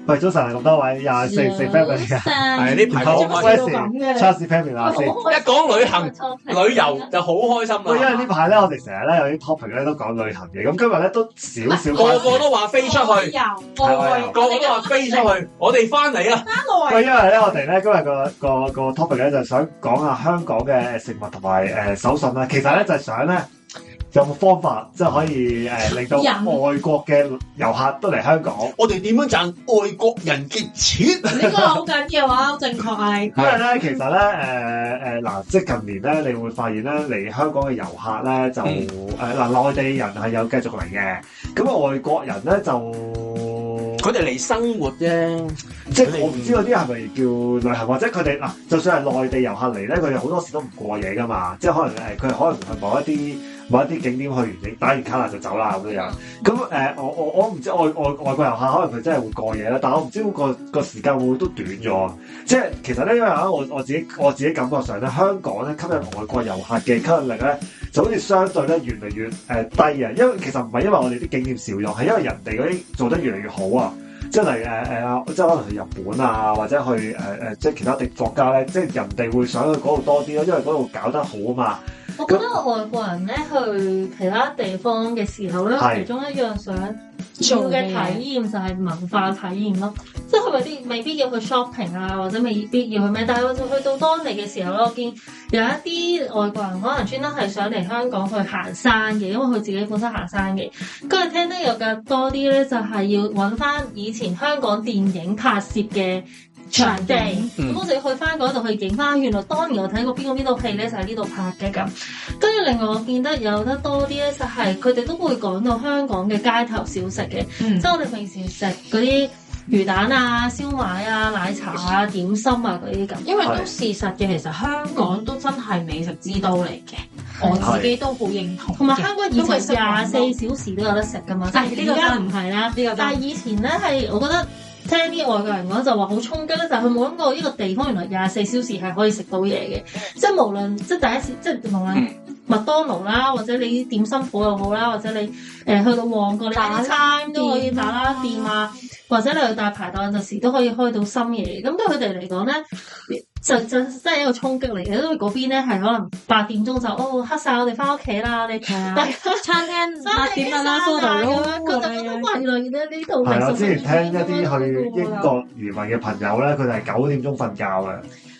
喂，早晨啊，咁多位24 family 啊，係呢排講開心，Charles family 啊，一講旅行旅遊就好開心因為啦。呢排咧，我哋成日咧有啲 topic 咧都講旅行嘅，咁今日咧都少少個個都話飛出去，係個個都話飛出去，我哋翻嚟啦。喂，因為咧我哋咧今日個 topic 咧就想講下香港嘅食物同埋手信啦。其實咧就係想咧有冇方法即係可以令到外國嘅遊客都嚟香港。我哋點樣賺外國人嘅錢？呢個好緊要啊，正確係。因為咧，其實咧，嗱，即係近年咧，你會發現咧，嚟香港嘅遊客咧，就內地人係有繼續嚟嘅，咁啊，外國人咧就佢哋嚟生活啫，即係我唔知嗰啲係咪叫旅行，或者佢哋嗱，就算係內地遊客嚟咧，佢哋好多時都唔過夜噶嘛，即係可能佢可能去某一啲景點去完影打完卡啦就走啦咁樣。咁我唔知外國遊客可能佢真係會過夜啦，但係我唔知個時間會唔會都短咗。即係其實咧，因為我自己感覺上咧，香港咧吸引外國遊客嘅吸引力咧，就好似相對咧越嚟越低啊。因為其實唔係因為我哋啲景點少咗，係因為人哋嗰啲做得越嚟越好啊。即係例如即係可能去日本啊，或者去即係其他地國家咧，即係人哋會想去嗰度多啲咯，因為嗰度搞得好啊嘛。我覺得外國人咧去其他地方嘅時候咧，其中一樣想要嘅體驗就係文化體驗咯。即係佢未必要去 shopping 啊，或者未必要去咩，但係去到當地嘅時候咧，我見有一啲外國人可能專登係想嚟香港去行山嘅，因為佢自己本身行山嘅。跟住聽得有嘅多啲咧，就係要揾翻以前香港電影拍攝嘅場地，咁我就要去翻嗰度去影翻，原來當年我睇過邊套戲咧就喺呢度拍嘅咁。跟住另外我見得有得多啲咧，就係佢哋都會講到香港嘅街頭小食嘅，即係我哋平時食嗰啲魚蛋啊、燒賣啊、奶茶啊、點心啊嗰啲咁。因為都事實嘅，其實香港都真係美食之都嚟嘅，我自己都好認同。同埋香港以前24小時都有得食噶嘛，但係而家唔係啦。但係以前咧係我覺得。聽啲外國人講就話好衝擊咧，就係佢冇諗過呢個地方原來24小時係可以食到嘢嘅，即係無論即係第一次，即係無論麥當勞啦，或者你啲點心鋪又好啦，或者你去到旺角你打餐都可以打啦店啊，或者你去大排檔有陣時都可以開到深夜。咁對佢哋嚟講咧，就真係一個衝擊嚟嘅，因為嗰邊咧係可能8點鐘就黑晒，我哋翻屋企啦，你大家餐廳8點㗎啦，蘇打咯，佢就覺得原來呢度係啊！之前聽一啲去英國移民嘅朋友咧，佢哋係9點鐘瞓覺嘅。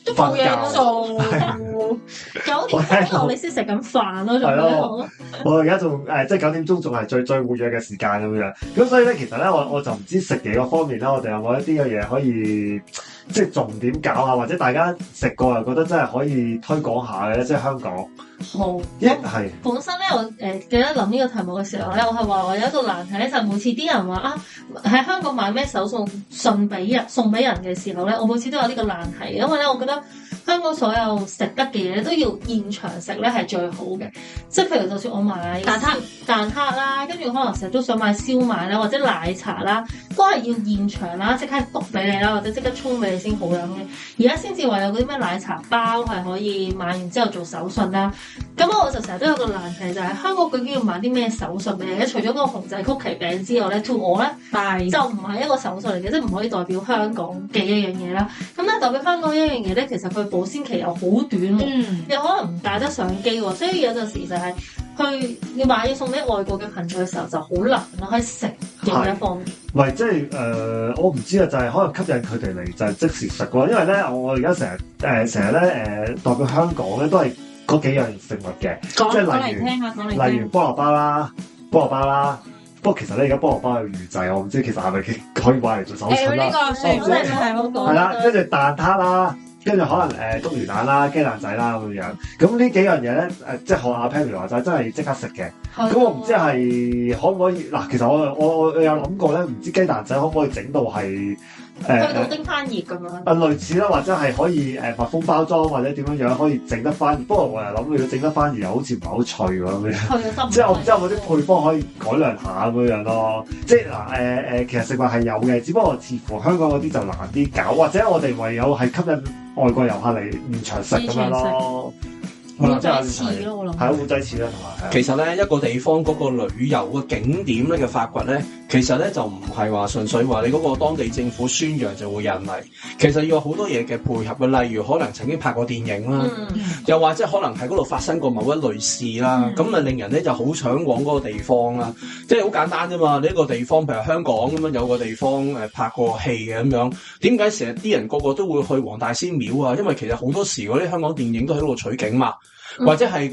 都冇嘢做，9點鐘你先食緊飯咯，仲係我而家仲即係9點鐘仲係最活躍嘅時間咁樣。咁所以咧，其實咧，我就唔知食嘢嗰方面咧，我哋有冇一啲嘅嘢可以即係重點搞下，或者大家食過又覺得真係可以推廣下嘅咧，即係香港。好，係本身咧，我記得諗呢個題目嘅時候咧，我係話我有一個難題咧，就每次啲人話啊喺香港買咩手信送俾人嘅時候咧，我每次都有呢個難題，因為咧，我覺得香港所有食得嘅嘢都要現場食咧係最好嘅，即係譬如就算我買蛋撻啦，跟住可能成日都想買燒賣啦，或者奶茶啦，都係要現場啦，即刻篤俾你啦，或者即刻沖俾你先好飲嘅。而家先至話有嗰啲咩奶茶包係可以買完之後做手信啦。咁我就成日都有個難題，就係香港究竟要買啲咩手信俾你？除咗嗰個熊仔曲奇餅之外咧，to 我咧就唔係一個手信嚟嘅，即係唔可以代表香港嘅一樣嘢啦。咁咧代表香港一樣嘢咧，其實佢保鮮期又好短，又可能唔帶得上機喎，所以有陣時就係去要買嘢送俾外國嘅朋友嘅時候就好難咯，喺食嘅一方面。唔係即係我唔知啊，就係可能吸引佢哋嚟就係即時食咯，因為咧我而家成日咧代表香港咧都係嗰幾樣食物嘅，即係例如菠蘿包啦。不過其實咧而家菠蘿包有預製，我唔知其實係咪可以買嚟做手信啦。呢個算唔係係啦，跟住蛋撻啦，跟住可能篤魚蛋啦、雞蛋仔啦咁樣。咁呢幾樣嘢咧即係學阿 Pammy 話齋，真係即刻食嘅。咁我唔知係可唔可以嗱，其實我有諗過咧，唔知雞蛋仔可唔可以整到係去到叮翻熱咁樣。類似啦，或者係可以密封包裝或者點樣可以整得翻熱。不過我又諗，如果整得翻熱又好似唔係好脆喎咁樣。即係我唔知有冇啲配方可以改良下咁樣咯。即係嗱其實食物係有嘅，只不過似乎香港嗰啲就難啲搞，或者我哋唯有係吸引外國遊客嚟現場食咁樣咯。碗仔翅咯，我諗係碗仔翅啦，同埋其實咧，一個地方嗰個旅遊嘅景點咧嘅發掘咧，其實咧就唔係話純粹話你嗰個當地政府宣揚就會有人嚟，其實要有好多嘢嘅配合嘅，例如可能曾經拍過電影啦，又或者可能喺嗰度發生過某一類事啦，咁啊令人咧就好想往嗰個地方啦，即係好簡單啫嘛。呢一個地方譬如香港咁樣有個地方拍過戲嘅咁樣，點解成日啲人個個都會去黃大仙廟啊？因為其實好多時嗰啲香港電影都喺度取景嘛。或者係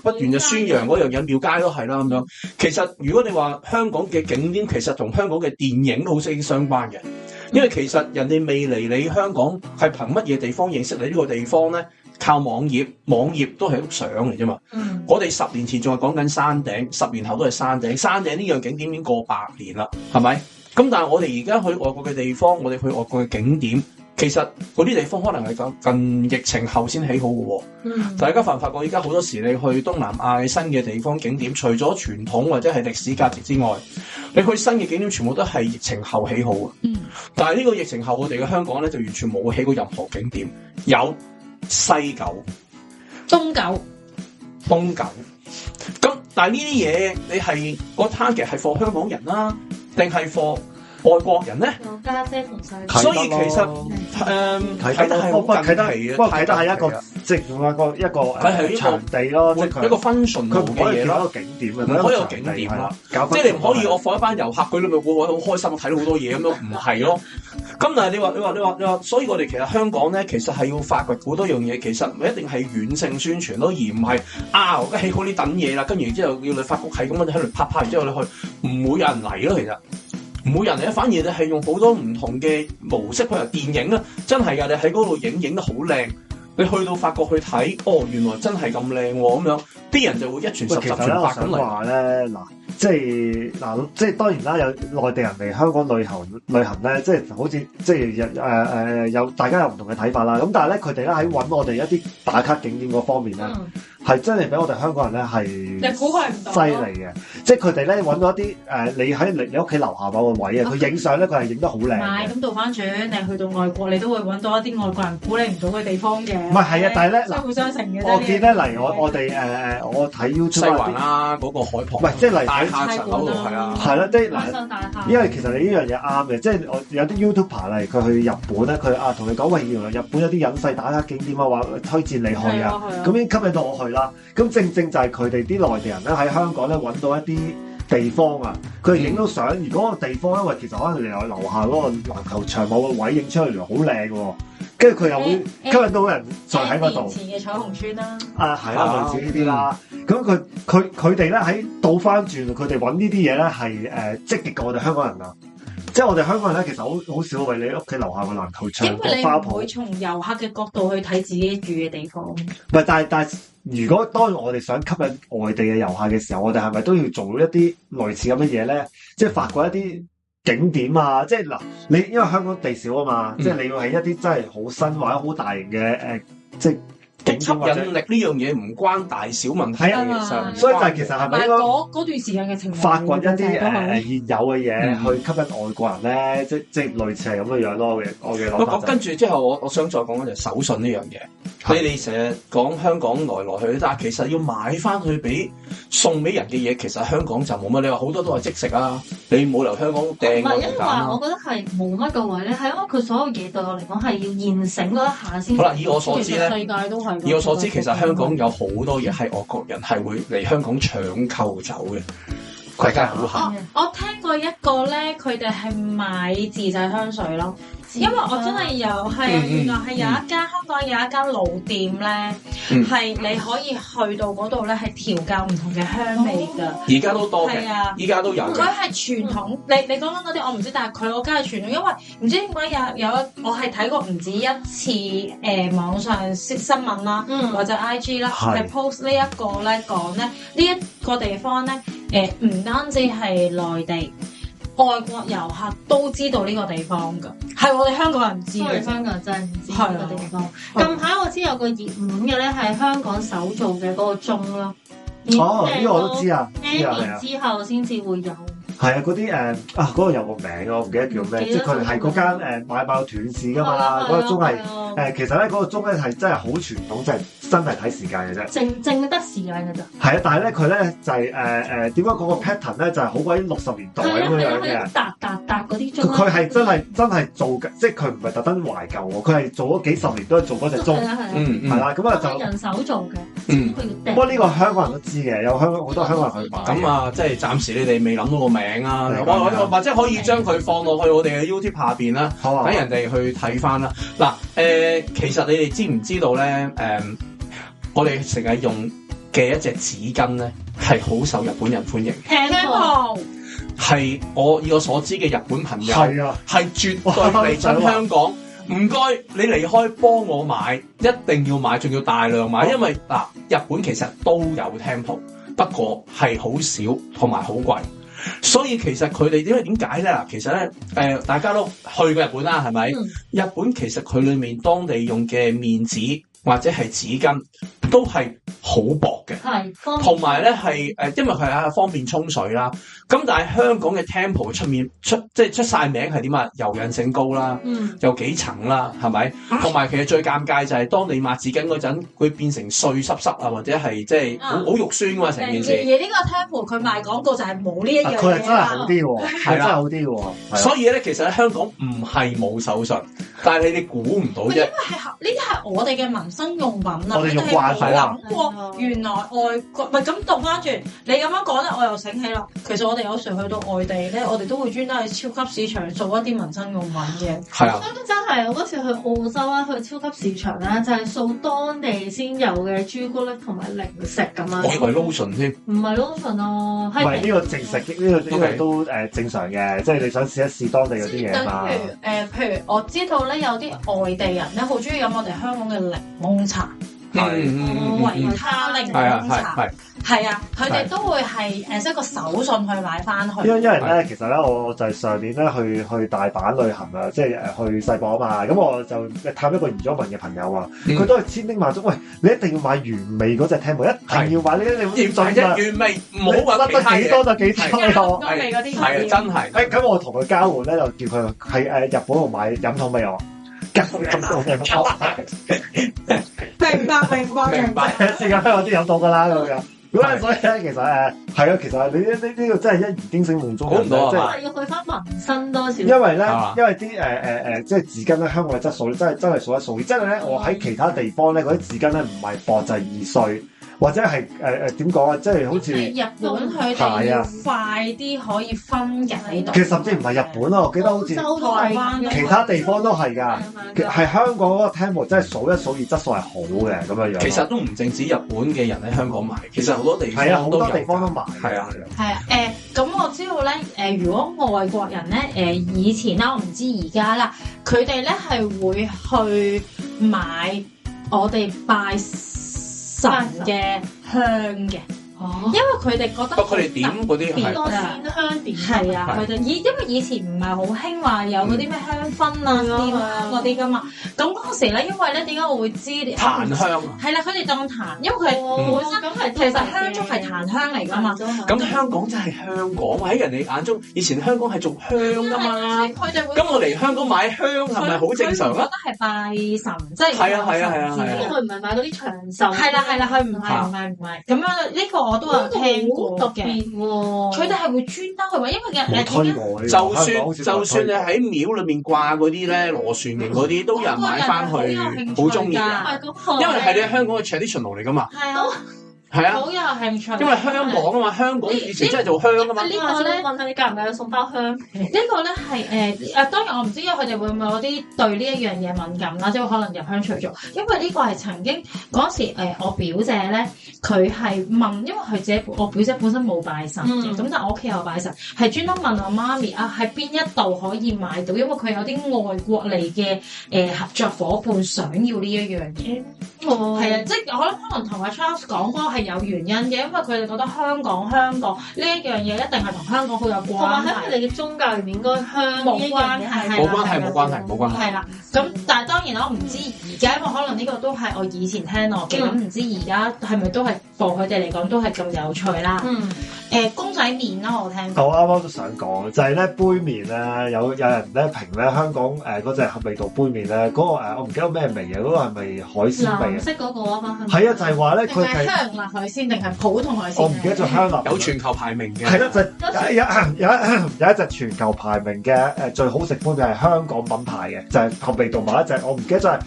不斷就宣揚嗰樣嘢，廟街都係啦咁樣。其實如果你話香港嘅景點，其實同香港嘅電影都好息息相關嘅，因為其實人哋未嚟你香港係憑乜嘢地方認識你呢個地方咧？靠網頁都係一幅相嚟啫嘛。我哋10年前仲係講緊山頂，10年後都係山頂。山頂呢樣景點已經過100年啦，係咪？咁但係我哋而家去外國嘅地方，我哋去外國嘅景點。其實嗰啲地方可能係近疫情後先起好嘅喎。大家發唔發覺？而家好多時你去東南亞新嘅地方景點，除咗傳統或者係歷史價值之外，你去新嘅景點全部都係疫情後起好嘅。但係呢個疫情後，我哋嘅香港咧就完全冇起過任何景點，有西九、東九。咁但係呢啲嘢，你係個 target 係 for 香港人啦，定係 for外國人咧？我家姐同細佬，所以其實啟德係好近期嘅，不過啟德係一個即係一個場地咯，即係一個 function 佢唔可以嘅嘢咯，一個景點嘅，唔可以有景點啦。即係你唔可以我放一班遊客，佢哋咪會好開心，睇到好多嘢咁樣，唔係咯。咁但係你話，所以我哋其實香港咧，其實係要發掘好多樣嘢，其實唔一定係軟性宣傳咯，而唔係我起好呢等嘢啦，跟住之後要你發局係咁樣喺度拍，然之後你去，唔會有人嚟咯，其實。唔會人嚟，反而你係用好多唔同嘅模式，譬如電影啊，真係㗎，你喺嗰度影得好靚，你去到法國去睇，原來真係咁靚喎，咁樣啲人就會一傳十十傳百咁嚟。話咧，即係當然啦，有內地人嚟香港旅行咧，即係好似即係有大家有唔同嘅睇法啦。咁但係咧，佢哋咧喺揾我哋一啲打卡景點嗰方面咧。係真係俾我哋香港人咧係你估佢唔到犀利嘅，即係佢哋咧揾到一啲你喺你屋企樓下某個位啊，佢影相咧佢係影得好靚。唔係咁倒翻轉，你去到外國你都會揾到一啲外國人估你唔到嘅地方嘅。唔係啊，但係咧相輔相成嘅。我見咧嚟我哋我睇 YouTube 西環啦嗰個海旁，唔係即係嚟大廈層樓度係啊，係啦，即係嗱，因為其實你呢樣嘢啱嘅，即係我有啲 YouTuber 嚟佢去日本咧，佢同你講喂，原來日本有啲隱世打卡景點啊，話推薦你去啊，咁已經吸引到我去啦，咁正就係佢哋啲內地人咧喺香港咧揾到一啲地方啊，佢哋影到相。如果個地方因為其實可能你由樓下嗰個籃球場某個位影出嚟，好靚嘅，跟住佢又會吸引到人再喺嗰度。前嘅彩虹村啦，係啦，類似呢啲啦。咁佢哋咧喺倒翻轉，佢哋揾呢啲嘢咧係積極過我哋香港人啊。即係我哋香港人咧，其實好少為你屋企樓下個籃球場、因為你唔會從遊客嘅角度去睇自己住嘅地方。唔係，但係如果當我哋想吸引外地嘅遊客嘅時候，我哋係咪都要做一啲類似咁嘅嘢咧？即係發掘一啲景點啊！即係嗱，你因為香港地少啊嘛，即係你要喺一啲真係好新或者好大型嘅即係。吸引力呢樣嘢唔關大小問題啊，其實，所以就係其實係咪應該嗰段時間嘅情況，發掘一啲現有嘅嘢去吸引外國人咧？即係類似係咁嘅樣咯。我嘅諗法。跟住之後，我想再講嘅就係手信呢樣嘢。你成日講香港來去，但係其實要買翻去送俾人嘅嘢，其實香港就冇乜。你話好多都係即食啊，你冇留香港訂。唔係，因為話我覺得係冇乜個位咧，係因為佢所有嘢對我嚟講係要現成嗰一下先。好啦，以我所知咧，世界都係。以我所知，其實香港有好多嘢係外國人係會嚟香港搶購走嘅，大家好行。我聽過一個咧，佢哋係買自製香水咯。因為我真係原來係有一間香港有一間老店咧，係你可以去到嗰度咧，係調教唔同嘅香味㗎。而家都多嘅，係啊，而家都有。佢係傳統，你講緊嗰啲我唔知，但係佢嗰間係傳統，因為唔知點解有我係睇過唔止一次網上新聞啦，或者 IG 啦，係 post 呢一個咧講咧呢一個地方咧，唔單止係內地。外國遊客都知道呢個地方㗎，係我哋香港人唔知嘅，香港人真係唔知呢個地方。近排我知有個熱門嘅咧，係香港手做嘅嗰個鐘咯。呢個我都知啊。N 年之後先至會有。係啊，嗰啲嗰個有個名啊，我唔記得叫咩，即係佢哋係嗰間買斷市㗎嘛，嗰個鐘係其實咧嗰個鐘咧係真係好傳統，就係真係睇時間嘅啫，淨得時間㗎咋。係啊，但係咧佢咧就係點解嗰個 pattern 咧就係好鬼60年代咁樣嘅，搭嗰啲鐘。佢係真係做嘅，即係佢唔係特登懷舊喎，佢係做咗幾十年都係做嗰隻鐘，係啦，咁啊就人手做嘅，不過呢個香港人都知嘅，有好多香港人去買。咁啊，即係暫時你哋未諗到個名啊，我或者可以將佢放落去我哋嘅 YouTube 下邊啦，俾人哋去睇翻啦。嗱，其實你哋知唔知道咧？我哋成日用嘅一隻紙巾咧，係好受日本人歡迎。Tempo 係我以我所知嘅日本朋友係絕對嚟親香港。唔該，你離開幫我買，一定要買，仲要大量買，因為嗱，日本其實都有 Tempo， 不過係好少同埋好貴，所以其實佢哋因為點解咧？嗱，其實咧，大家都去過日本啦，係咪？日本其實佢裏面當地用嘅面紙或者係紙巾都係好薄嘅，同埋咧係因為佢係方便沖水啦。咁但係香港嘅 Tempo 出晒名係點啊？柔韌性高啦，有幾層啦，係咪？同埋其實最尷尬就係當你抹紙巾嗰陣，會變成碎濕濕啊，或者係即係好肉酸㗎嘛成件事。而呢個 Tempo 佢賣廣告就係冇呢一樣嘢。佢係真係好啲喎，係真係好啲喎。所以咧，其實喺香港唔係冇手信，但係你哋估唔到啫。因為呢啲係我哋嘅民生用品啊，我哋用慣係諗過原來外國唔係咁倒翻轉，你咁樣講咧，我又醒起啦。其實我哋有時去到外地咧，我哋都會專登去超級市場做一啲民生用品嘅。係啊，真係我嗰次去澳洲啦，去超級市場啦，就係掃當地先有嘅朱古力同埋零食咁樣。我以為 lotion 添，唔係 lotion 咯，唔係呢個正食，呢個都正常嘅，即係你想試一試當地嗰啲嘢嘛。譬如我知道咧，有啲外地人咧好中意飲我哋香港嘅檸檬茶。維他檸檬茶係啊，佢哋都會係即係個手信去買翻去。因為咧，其實咧，我就係上年咧去大阪旅行啊，即係去世博啊嘛。咁我就探一個移咗民嘅朋友啊，佢都係千叮萬囑，喂，你一定要買原味嗰隻 Tempo，一定要買呢啲，你要準原味，唔好話得幾多就幾多。係嗰啲係真係。咁我同佢交換咧，就叫佢喺日本度買飲桶俾我。明白，時間我啲飲到噶啦咁樣。咁所以咧，其實係啊，其實你呢個真係一言驚醒夢中人，即係要去翻民生多少。因為咧，因為啲即係紙巾咧，香港嘅質素咧，真係數一數二。即係咧，我喺其他地方咧，嗰啲紙巾咧唔係薄就係易碎。或者係點講啊？即係好似日本佢哋要快啲可以分解到。其實甚至唔係日本咯，我記得好似台灣其他地方都係㗎。係香港嗰個 Tempo 真係數一數二，質素係好嘅咁樣樣。其實都唔淨止日本嘅人喺香港買，其實好多地方係啊，好多地方都買。係啊，咁我知道咧，如果外國人咧，以前啦，我唔知而家啦，佢哋咧係會去買我哋拜神嘅香嘅，因為佢哋覺得佢哋點嗰啲係多鮮香點係啊，佢哋因為以前唔係好興話有嗰啲咩香薰啊、啲香嗰啲噶嘛，咁嗰時咧，因為咧點解我會知檀香啊？係啦，佢哋當檀，因為佢本身係其實香燭係檀香嚟噶嘛。咁香港真係香港喺人哋眼中，以前香港係做香噶嘛。咁我嚟香港買香係咪好正常啊？覺得係拜神，即係係啊。佢唔係買嗰啲長壽。係啦，佢唔係咁樣。呢個我都有聽過嘅。佢哋係會專登去買，因為就算你喺廟裏面掛嗰啲咧螺旋形嗰啲，都有人買翻去，好中意㗎。因為係你香港嘅 traditional 嚟㗎嘛。係啊，好有興趣。因為香港啊嘛，香港以前真係做香㗎嘛。呢個咧問下你介唔介意送包香？呢個咧係當然我唔知佢哋會唔會有啲對呢一樣嘢敏感啦，即係可能入鄉隨俗。因為呢個係曾經嗰時我表姐咧，佢係問，因為我表姐本身冇拜神嘅，咁但係我屋企有拜神，係專登問我媽咪啊，喺邊一度可以買到？因為佢有啲外國嚟嘅合作夥伴想要呢一樣嘢。係啊，即係我諗可能同阿 Charles 講嗰個係有原因嘅，因為佢哋覺得香港呢一樣嘢一定係同香港好有關係。同埋喺佢哋嘅宗教入面，應該香冇關係，冇關係。係啦，咁但係當然我唔知而家，因為可能呢個都係我以前聽落嘅，咁唔知而家係咪都係對佢哋嚟講都係咁有趣啦。公仔麵啦，我聽我過。啱啱都想講，就係咧杯麵咧，有人咧評咧香港嗰隻味道杯麵咧，嗰個我唔記得咩味嘅，嗰個係咪海鮮味啊？藍色嗰個啊嘛，係啊，就係話咧，定係佢係香辣海鮮定係普通海鮮？我唔記得咗香辣有全球排名嘅。係啦，就有一隻全球排名嘅最好食杯麵係香港品牌嘅，就係合味道某一隻，我唔記得咗係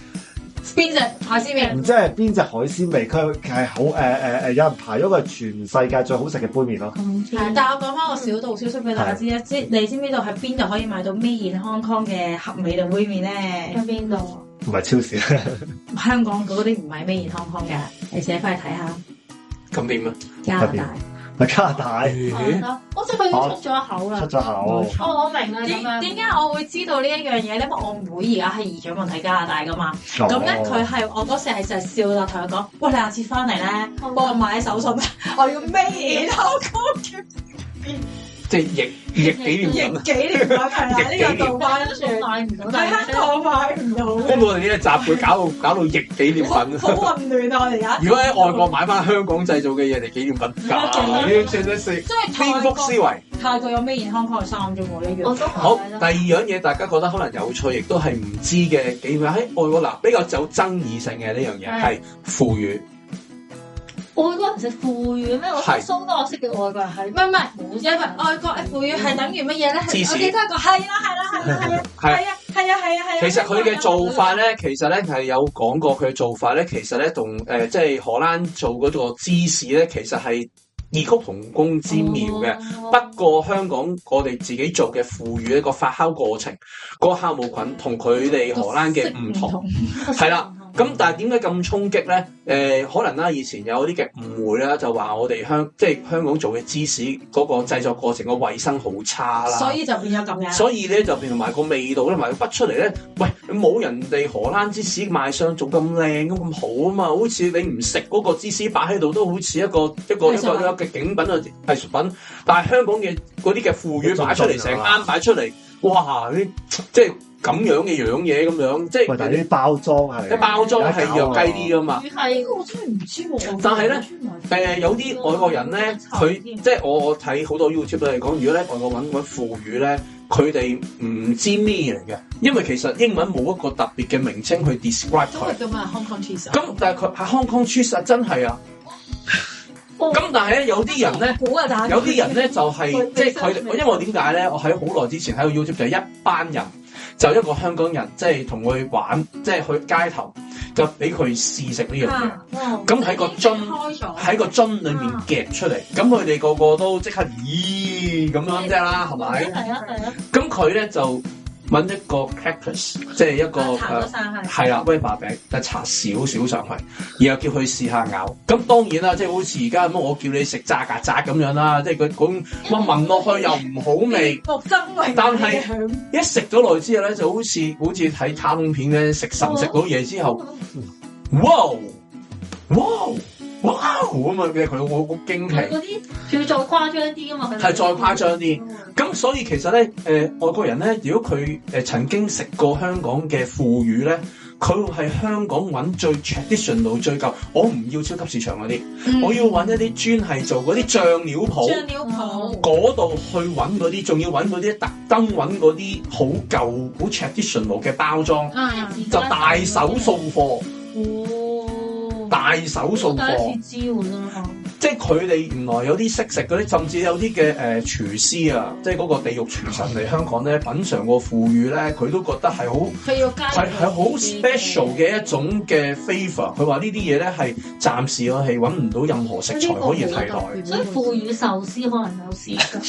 邊隻海鮮麵？唔知係邊隻海鮮味，佢係好有人排咗個全世界最好食嘅杯麵咯。係，但係我講翻個小道消息俾大家知咧，你知唔知道喺邊度可以買到 Made in Hong Kong 嘅合味道杯麵咧？喺邊度？唔係超市，香港嗰啲唔係 Made in Hong Kong 嘅，你自己翻去睇下。咁點啊？加拿大。係加拿大我即係佢已經出咗口啦。出咗口。我明啦，咁樣點解我會知道呢一樣嘢咧？因為我妹而家係移咗民喺加拿大噶嘛。咁咧佢係我嗰時係就係笑啦，同佢講：喂，你下次翻嚟咧，幫我買手信，我要 Made in Hong Kong 即係逆紀念品。幾年啦，係啦，呢個倒翻轉買唔到，喺香港買唔到。跟住我哋呢一集會搞到逆紀念好品。混亂啊！我哋而家。如果喺外國買翻香港製造嘅嘢嚟紀念品，完全都係即係顛覆思維。泰國有 Made in Hong Kong 嘅衫啫喎，一樣。我都好，第二樣嘢大家覺得可能有趣，亦都係唔知嘅紀念品喺外國嗱比較有爭議性嘅呢樣嘢係腐乳。外國人食腐乳咩？我係蘇多我識嘅外國人係唔係，因為外國嘅腐乳係等於乜嘢咧？芝士我記得一個係啊，其實佢嘅做法咧，其實咧係有講過佢嘅做法咧，其實咧同即係荷蘭做嗰個芝士咧，其實係異曲同工之妙嘅。不過香港我哋自己做嘅腐乳一個發酵過程，嗰個酵母菌同佢哋荷蘭嘅唔同，係啦。咁但係點解咁衝擊咧？可能啦，以前有啲嘅誤會啦，就話我哋即係香港做嘅芝士嗰個製作過程個衛生好差啦，所以就變咗咁樣。所以咧就變同埋個味道咧，埋個筆出嚟咧，喂，冇人哋荷蘭芝士賣相做咁靚咁好啊嘛，好似你唔食嗰個芝士擺喺度都好似一個嘅景品啊藝術品，但係香港嘅嗰啲嘅腐乳擺出嚟成啱擺出嚟，哇！啲即係。咁樣嘅樣嘢咁樣，即係但係啲包裝係，啲包裝係弱雞啲噶嘛。係，我真係唔知喎。但係咧，有啲外國人咧，佢即係我睇好多 YouTube 都係講，如果咧外國揾腐乳咧，佢哋唔知咩嚟嘅，因為其實英文冇一個特別嘅名稱去 describe 佢。都係咁啊 ，Hong Kong cheese。咁但係佢係 Hong Kong cheese 真係啊。咁但係咧，有啲人咧，有啲人咧就係即係佢，因為我點解咧？我喺好耐之前喺個 YouTube 就係一班人。就一個香港人，即係同佢玩，即係去街頭，就俾佢試食呢樣嘢。咁喺個樽裏面夾出嚟，咁佢哋個個都即刻咦咁樣啫啦，係咪？係啊。咁佢咧就揾一個 crackers， 即係一個係啦 Weber 餅，就搽少少上去，然後叫佢試下咬。咁當然啦，即係好似而家咁，我叫你食炸曱甴咁樣啦，即係佢講哇聞落去又唔好味，但係一食咗落之後咧，就好似睇卡通片咧，食神食到嘢之後，哇咁啊！佢好驚奇。嗰啲仲要再誇張啲㗎嘛？係再誇張啲。咁所以其實咧，外國人咧，如果佢曾經食過香港嘅腐乳咧，佢會係香港揾最 traditional 最舊。我唔要超級市場嗰啲，我要揾一啲專係做嗰啲醬料鋪嗰度去揾嗰啲，仲要揾嗰啲特登揾嗰啲好舊好 traditional 嘅包裝，就大手掃貨。大手掃貨，即係佢哋原來有啲識食嗰啲，甚至有啲嘅廚師啊，即係嗰個地獄廚神嚟香港咧品嚐過腐乳咧，佢都覺得係好係好 special 嘅一種嘅 favour。佢話呢啲嘢咧係暫時我係揾唔到任何食材可以替代。所以腐乳壽司可能有試過。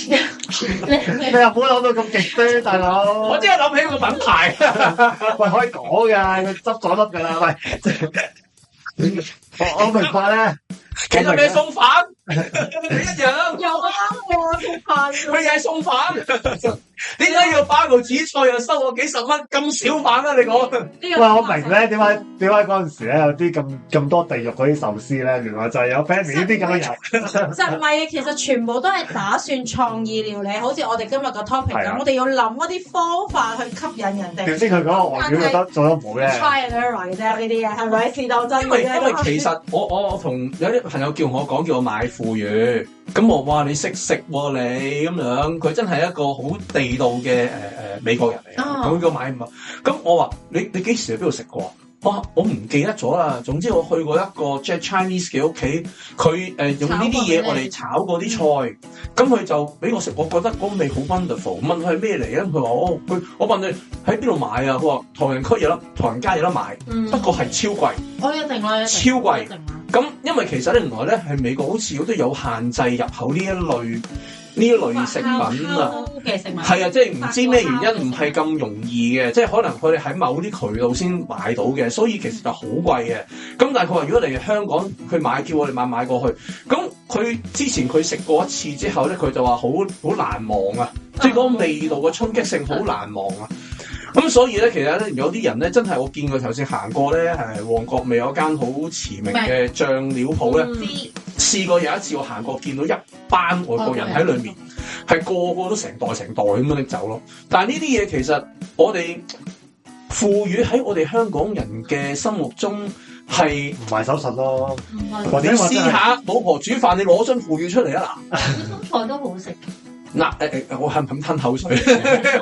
你又唔好諗到咁極端，大佬。我即係諗起個品牌，喂，可以講㗎，佢執咗粒㗎啦，喂。我明白咧，其實你係送飯，你一樣又啱喎，送飯，佢又係送飯。點解要擺個紫菜又收我幾十蚊咁少飯啊？你講，喂，我明咧，點解嗰陣時咧有啲咁多地獄嗰啲壽司咧，原來就係有 family 呢啲咁嘅人。就唔係，其實全部都係打算創意料理，好似我哋今日個 topic 咁，我哋要諗一啲方法去吸引人哋。點知佢嗰個外表覺得做得唔好咧 ？Try and error 嘅啫，呢啲嘢係咪試當真嘅啫？因為其實我同有啲朋友叫我買腐乳，咁我話你識食喎你咁樣，佢真係一個好地道嘅美國人嚟，佢叫買物。咁我話你幾時喺邊度食過？我唔記得咗啦。總之我去過一個 Jack Chinese 嘅屋企，佢用呢啲嘢我哋炒過啲菜，咁佢就俾我食，我覺得嗰味好 wonderful。問佢係咩嚟咧？佢話我問佢喺邊度買啊？佢話唐人街有得買，不過係超貴。我一定啦，超貴。咁因為其實咧，原來咧喺美國好似都有限制入口呢一類食品啊，係啊，即係唔知咩原因唔係咁容易嘅，即係可能佢哋喺某啲渠道先買到嘅，所以其實就好貴嘅。咁但係佢話如果嚟香港去買，叫我哋買過去，咁佢之前佢食過一次之後咧，佢就話好難忘啊，即係嗰個味道嘅衝擊性好難忘啊。咁所以咧，其實咧有啲人咧真係我見過頭先行過咧，旺角未有間好馳名嘅醬料鋪咧，試過有一次我行過見到一班外國人喺裏面，係個個都成袋咁樣拎走咯。但係呢啲嘢其實我哋腐乳喺我哋香港人嘅心目中係唔係手信咯。或者試下老婆煮飯，你攞樽腐乳出嚟啊嗱！菜都好食。嗱我係唔肯吞口水。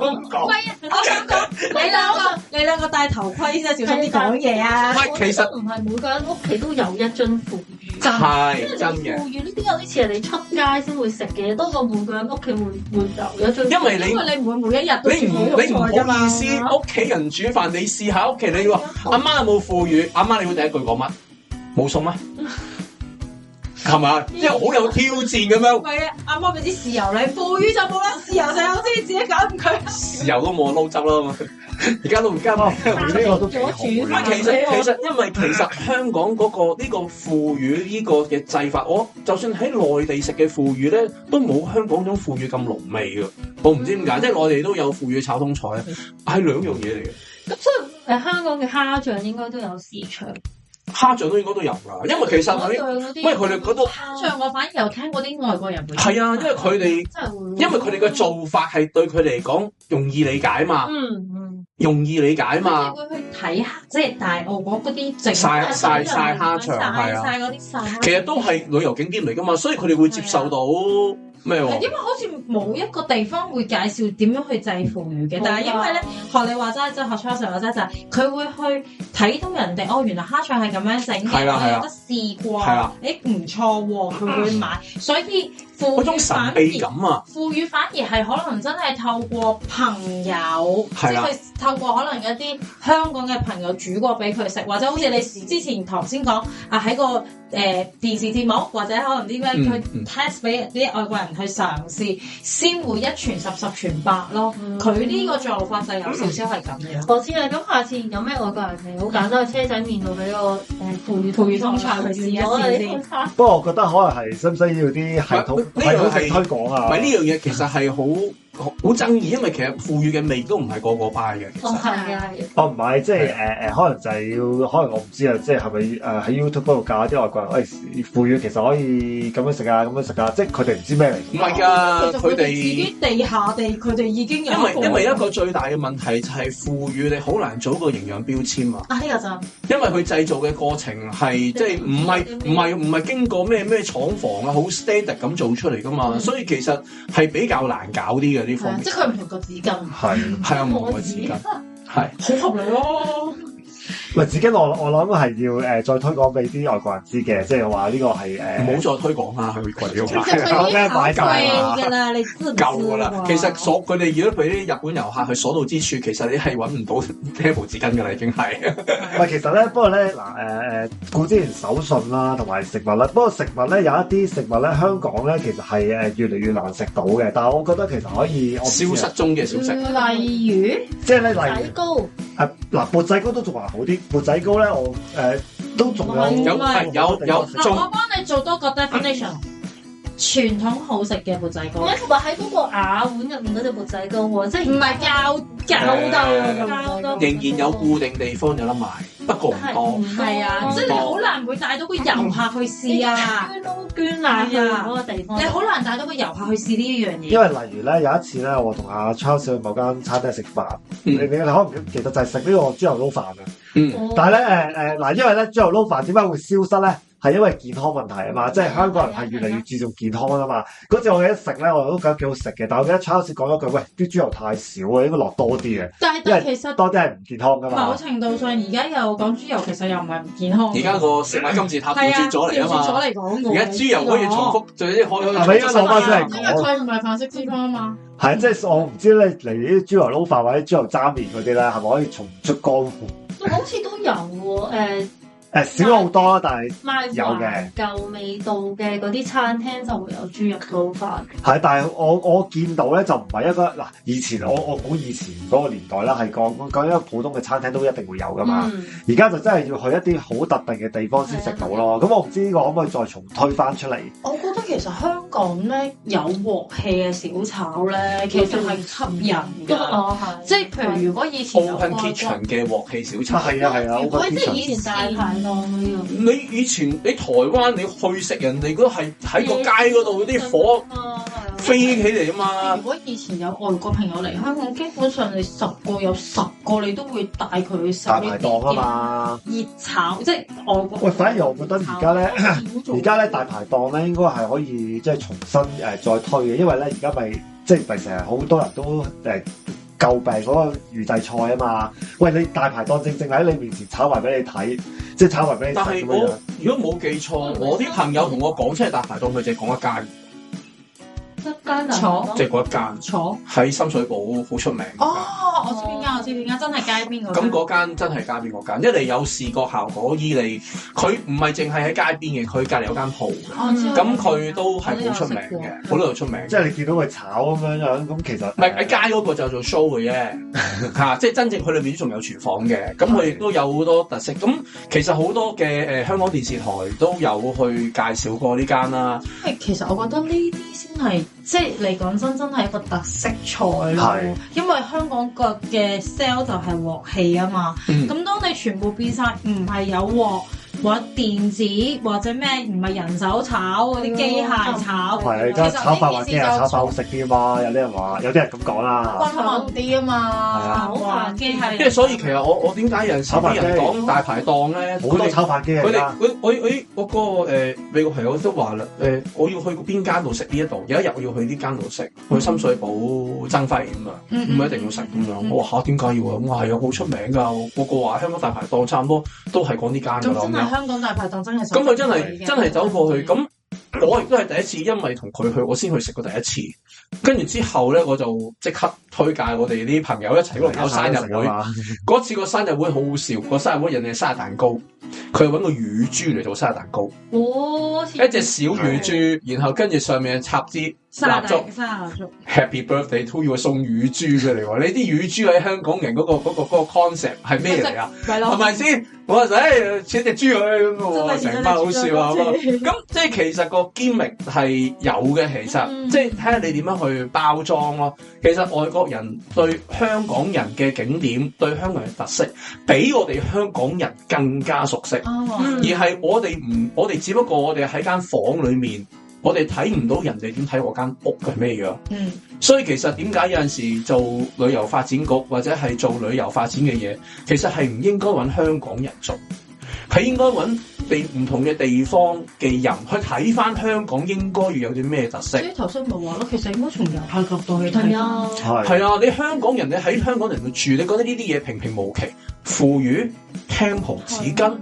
我唔講。我想講你兩個戴頭盔先，小心啲講嘢啊！其實唔係每個人屋企都有一樽腐乳，係真嘅。腐乳呢啲有啲似係你出街先會食嘅，多過每個人屋企會有一樽。因為你唔會每一日都你唔好意思，屋企人煮飯，你試下屋企你話阿媽有冇腐乳？阿媽你會第一句講乜？冇餸咩？係嘛？即係好有挑戰咁樣。唔係啊，阿媽俾啲豉油你，腐乳就冇啦，豉油就有啲自己搞掂佢。豉油都冇撈汁啦嘛，而家都唔加。呢個都幾好。其實因為其實香港呢個腐乳呢個嘅製法，我就算喺內地食嘅腐乳咧，都冇香港種腐乳咁濃味嘅。我唔知點解，即係內地都有腐乳炒通菜咧，係兩樣嘢嚟嘅。咁所以香港嘅蝦醬應該都有市場。蝦醬都應該都有㗎，因為其實因為佢哋嗰度蝦醬，我反而有聽過啲外國人會係啊，因為佢哋嘅做法係對佢嚟講容易理解嘛，容易理解嘛。會去睇即係大澳嗰啲整曬蝦醬係啊，曬嗰啲曬。其實都係旅遊景點嚟㗎嘛，所以佢哋會接受到。咩喎？因為好似冇一個地方會介紹點樣去製腐乳嘅，但係因為咧學你話齋，即係學 Charles 話齋就係佢會去睇到人哋原來蝦醬係咁樣整嘅，我有得試過，唔錯喎，佢會買，所以腐乳嗰種神秘感啊，腐乳反而係可能真係透過朋友，即係佢透過可能有啲香港嘅朋友煮過俾佢食，或者好似你之前頭先講喺個電視節目或者可能啲咩佢 test 俾啲外國人去嘗試，先會一傳十，十傳百咯。佢呢個做法就有少少係咁樣。我知啦，咁下次有咩外國人嚟，好簡單嘅車仔麵度俾個腐乳通菜去試一試先。不過我覺得可能係使唔需要啲系統性推廣啊？唔係呢樣嘢其實係好爭議，因為其實腐乳嘅味都唔係個個 buy 嘅。係嘅。唔係，即係可能就係要，可能我唔知啊，即係係咪喺 YouTube 嗰度教一啲外國人，腐乳其實可以咁樣食啊，咁樣食啊，即係佢哋唔知咩嚟。唔係㗎，佢哋自己地下地，佢哋已經有。因為一個最大嘅問題就係腐乳你好難做個營養標籤啊。呢個就因為佢製造嘅過程係即係唔係經過咩廠房啊，好 standard 咁做出嚟㗎嘛，所以其實係比較難搞啲嘅。即係佢唔同個紙巾，係啊，唔同個紙巾，係好合理咯。唔係紙巾，我諗係要再推廣俾啲外國人知嘅，即係話呢個係唔好再推廣啦，佢貴咗。其實佢已經好貴㗎啦，你知唔知？夠㗎啦，其實佢哋如果俾啲日本遊客去所到之處，其實你係揾唔到 table 紙巾㗎啦，已經係。唔係其實咧，不過咧顧之前手信啦，同埋食物啦。不過食物咧有一啲食物咧，香港咧其實係越嚟越難食到嘅。但係我覺得其實可以消失中嘅小食，例如即係咧，例仔糕。缽仔糕都仲還好啲，缽仔糕咧我都仲有我幫你做多個 definition，傳統好食嘅缽仔糕，同埋喺嗰個瓦碗入面嗰隻缽仔糕喎，即係唔係膠兜，仍然有固定地方有得賣，不過唔多。係啊，即係你好難會帶到個遊客去試啊，捐奶去嗰個地方，你好難帶到個遊客去試呢一樣嘢。因為例如咧有一次咧，我同阿 Charles 去某間餐廳食飯，你可能記得就係食呢個豬油撈飯啊。但係咧因為咧豬油撈飯點解會消失咧？係因為健康問題啊嘛，即係香港人係越嚟越注重健康啊嘛。嗰次我記得食咧，我都覺得幾好食嘅，但我記得超市講咗句，喂，啲豬油太少啊，應該落多啲嘅。但係其實多啲係唔健康噶嘛。某程度上，而家又講豬油，其實又唔係唔健康。而家個食物金字塔調轉咗嚟啊嘛。調轉咗嚟講而家豬油可以重複，仲有啲可以。係咪應該攞翻出嚟講？因為佢唔係飯式脂肪啊嘛。係，即係我唔知咧，嚟啲豬油撈飯或者豬油渣麵嗰啲咧，係咪可以重出江湖？好似都有喎，少咗好多啦，但係有嘅嘅舊味道嘅嗰啲餐廳就會有豬肉撈飯。係，但係我見到咧就唔係一個嗱，以前我估以前嗰個年代啦，係講一個普通嘅餐廳都一定會有噶嘛。而家就真係要去一啲好特定嘅地方先食到咯。咁我唔知呢個可唔可以再重推翻出嚟？我覺得其實香港咧有鑊氣嘅小炒咧，其實係吸引㗎。即係譬如如果以前有 Open Kitchen 嘅鑊氣小炒，係啊，如果即係以前大排檔嗰啲。你以前你台灣你去食人哋嗰係喺個街嗰度啲火飛起嚟啊嘛！如果以前有外國朋友嚟香港，基本上你10個有10個你都會帶佢去食大排檔啊嘛，熱炒即係外國。喂，反而我覺得而家咧大排檔咧應該係可以即係重新再推嘅，因為咧而家咪即係成日好多人都詬病嗰個預製菜啊嘛。喂，你大排檔正喺你面前炒埋俾你睇，即係炒埋俾你食。但係我如果冇記錯，我啲朋友同我講出嚟大排檔，佢淨係講一間。一間坐，即係嗰一間坐喺深水埗好出名。哦，我知邊間，真係街邊嗰間。咁嗰間真係街邊嗰間，一嚟有視覺效果，二嚟佢唔係淨係喺街邊嘅，佢隔離有間鋪嘅。咁佢都係好出名嘅，好多度出名。即係你見到佢炒咁樣，咁其實唔係喺街嗰個就做 show 嘅啫，嚇！即係真正佢裏面仲有廚房嘅，咁佢亦都有好多特色。咁其實好多嘅香港電視台都有去介紹過呢間啦。其實我覺得呢啲先係。即係你講真係一個特色菜咯，因為香港個嘅 sell 就係鑊氣啊嘛。咁當你全部變晒唔係有鑊或者電子或者咩唔係人手炒嗰啲機械炒，係而家炒飯或者係炒飯好食啲嘛？有啲人話，有啲人咁講啦，均衡啲啊嘛。炒飯機械，即係所以其實我點解有陣時啲人講大排檔咧，好多炒飯機佢哋我個美國朋友都話啦，我要去邊間度食呢一度，有一日我要去呢間度食，去深水埗增輝咁啊，唔一定要食咁樣。我話嚇點解要啊？我話係啊，好出名㗎，個個話香港大排檔差唔多都係講呢間㗎啦。咁真係香港大排檔真係咁佢真係走過去，咁我亦都係第一次，因為同佢去，我先去食過第一次。跟住之後咧，我就即刻推介我哋啲朋友一齊嗰度搞生日會。嗰次個生日會好好笑，個生日會人哋係生日蛋糕，佢揾個乳豬嚟做生日蛋糕。一隻小乳豬，然後跟住上面插支蠟燭，Happy Birthday to you， 送乳豬出嚟喎！你啲乳豬喺香港人嗰個 concept 係咩嚟啊？係咪先？我話請隻豬去咁喎，成班好笑啊！咁即係其實個 gimmick 係有嘅，其實即係睇下你點樣去包裝咯。其實外國人對香港人嘅景點、對香港人嘅特色，比我哋香港人更加熟悉，而係我哋只不過我哋喺間房裏面。我哋睇唔到人哋點睇我間屋係咩樣，所以其實點解有陣時做旅遊發展局或者係做旅遊發展嘅嘢，其實係唔應該揾香港人做，係應該揾唔同嘅地方嘅人去睇翻香港應該要有啲咩特色。所以頭先咪話咯，其實應該從遊客角度去睇啊。係啊，你香港人你喺香港人度住，你覺得呢啲嘢平平無奇，腐乳、Tempo 紙巾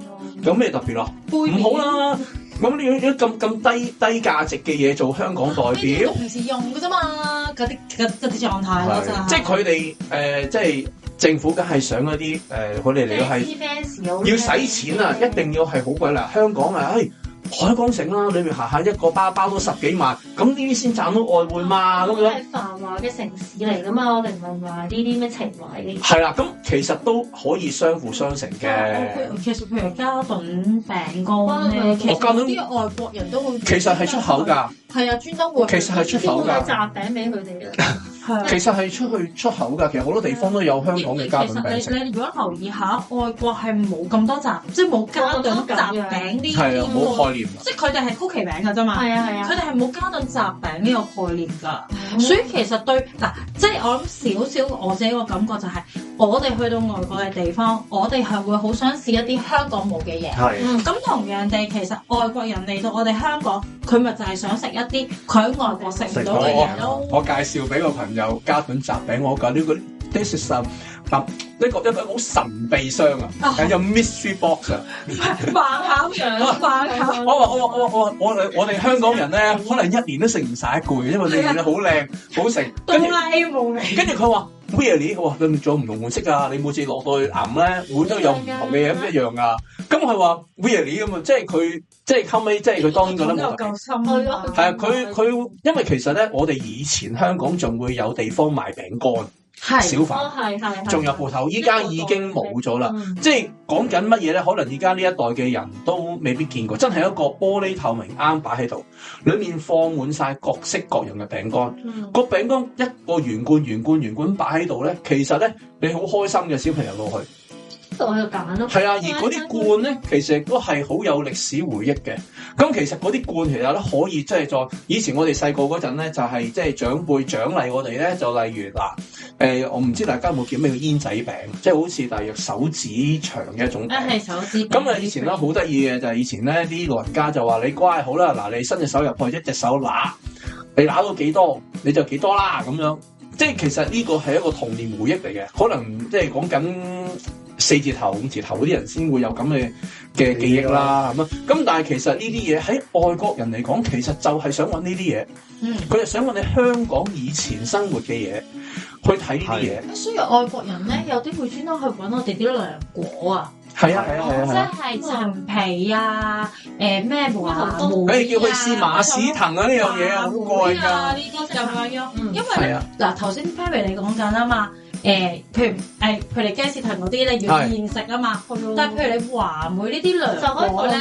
有咩特別啊？唔好啦。咁你要咁低價值嘅嘢做香港代表，平時用嘅啫嘛，嗰啲狀態咯，真係。即係佢哋即係政府梗係想嗰啲佢哋嚟到係要使錢啊，一定要係好貴啦。香港啊，海港城啦，裏面下一個包都10幾萬，咁呢啲先賺到外匯嘛，咁樣。係繁華嘅城市嚟噶嘛，我哋唔係話呢啲咩情懷嘅。係啦，咁其實都可以相輔相成嘅。其實譬如嘉頓餅乾咧，其實啲外國人都會。其實係出口㗎。係啊，專登會。其實係出口㗎。炸餅俾佢哋啊。其實係出口㗎。其實好多地方都有香港嘅嘉頓餅食。其實你如果留意下，外國係冇咁多雜，即係冇嘉頓雜餅呢啲冇概念。即係佢哋係曲奇餅㗎啫嘛。係啊，佢哋係冇嘉頓雜餅呢個概念㗎。所以其實對嗱，即係我諗少少我自己個感覺就係，我哋去到外國嘅地方，我哋係會好想試一啲香港冇嘅嘢。咁同樣地，其實外國人嚟到我哋香港，佢咪就係想食一啲佢喺外國食唔到嘅嘢咯。我介紹俾個朋友嘉頓雜餅，我講呢個 this is 一個好神秘箱啊，有 mystery box 啊，飯盒樣，飯盒。我哋香港人咧，可能一年都食唔晒一個嘅，因為你見得好靚好食。哆啦 A 夢味。跟住佢話 really， 佢話佢仲有唔同款式啊，你每次落到去揞咧，每都有唔同嘅嘢一樣啊。咁佢話 really 咁啊，即係佢即係後尾，即係佢當然覺得冇夠深。係啊，佢因為其實咧，我哋以前香港仲會有地方賣餅乾。小販仲有鋪頭，依家已經冇咗啦。即係講緊乜嘢咧？可能而家呢一代嘅人都未必見過，真係一個玻璃透明啱擺喺度，裏面放滿晒各式各樣嘅餅乾。個餅乾一個圓罐擺喺度咧，其實咧你好開心嘅小朋友落去。我喺度揀咯。係啊，而嗰啲罐咧，其實都係好有歷史回憶嘅。咁其實嗰啲罐其實都可以即係再以前我哋細個嗰陣咧，就係即係長輩獎勵我哋咧，就例如嗱，我唔知大家有冇見咩叫煙仔餅，即係好似大約手指長嘅一種餅。係手指餅。咁啊，以前咧好得意嘅就係以前咧啲老人家就話你乖好啦，嗱你伸隻手入去，一隻手揦，你揦到幾多你就幾多啦咁樣。即係其實呢個係一個童年回憶嚟嘅，可能即係講緊4字頭5字頭嗰啲人先會有咁嘅記憶啦，咁咁但係其實呢啲嘢喺外國人嚟講，其實就係想揾呢啲嘢，佢就想揾你香港以前生活嘅嘢去睇呢啲嘢。所以外國人咧有啲會專登去揾我哋啲涼果啊。係啊，即係陳皮啊，咩華梅叫佢試馬屎藤啊呢樣嘢啊，好貴㗎。呢啲就咁樣，因為嗱頭先 Perry 你講緊啊嘛。譬如佢哋雞翅藤嗰啲咧要現食啊嘛，但係譬如你華梅呢啲涼果咧，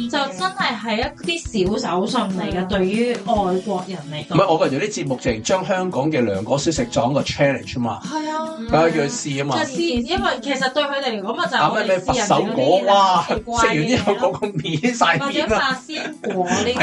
就真係一啲小手信嚟嘅，對於外國人嚟講。唔係，我覺得有啲節目就係將香港嘅涼果小食作一個 challenge 啊嘛。係啊，叫佢試啊嘛。就試，因為其實對佢哋嚟講咪就係咩佛手果，哇！食完之後個個面晒面或者八仙果呢啲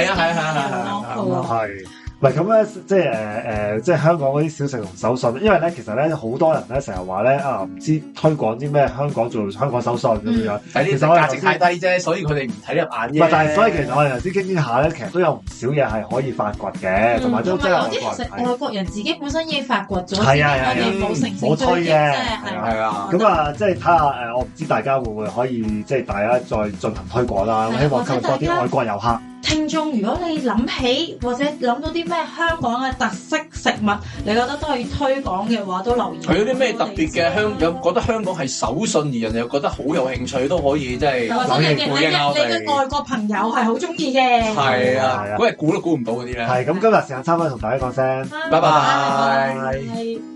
係。唔係咁咧，即係香港嗰啲小食同手信，因為咧其實咧好多人咧成日話咧唔知推廣啲咩香港做香港手信咁樣，其實價值太低啫，所以佢哋唔睇入眼啫。但係所以其實我哋頭先傾下咧，其實都有唔少嘢係可以發掘嘅，同埋都即係有啲其實外國人自己本身已經發掘咗，係啊，我哋冇成冇推嘅，係啊。咁啊，即係睇下我唔知大家會唔會可以即係大家再進行推廣啦。希望吸引多啲外國遊客。聽眾，如果你諗起或者諗到啲咩香港嘅特色食物，你覺得都可以推廣嘅話，都留言。佢有啲咩特別嘅有覺得香港係手信，而人哋又覺得好有興趣，都可以即係或者你嘅外國朋友係好中意嘅。係啊，嗰日估都估唔到嗰啲咧。係咁，今日時間差唔多同大家講聲，拜拜。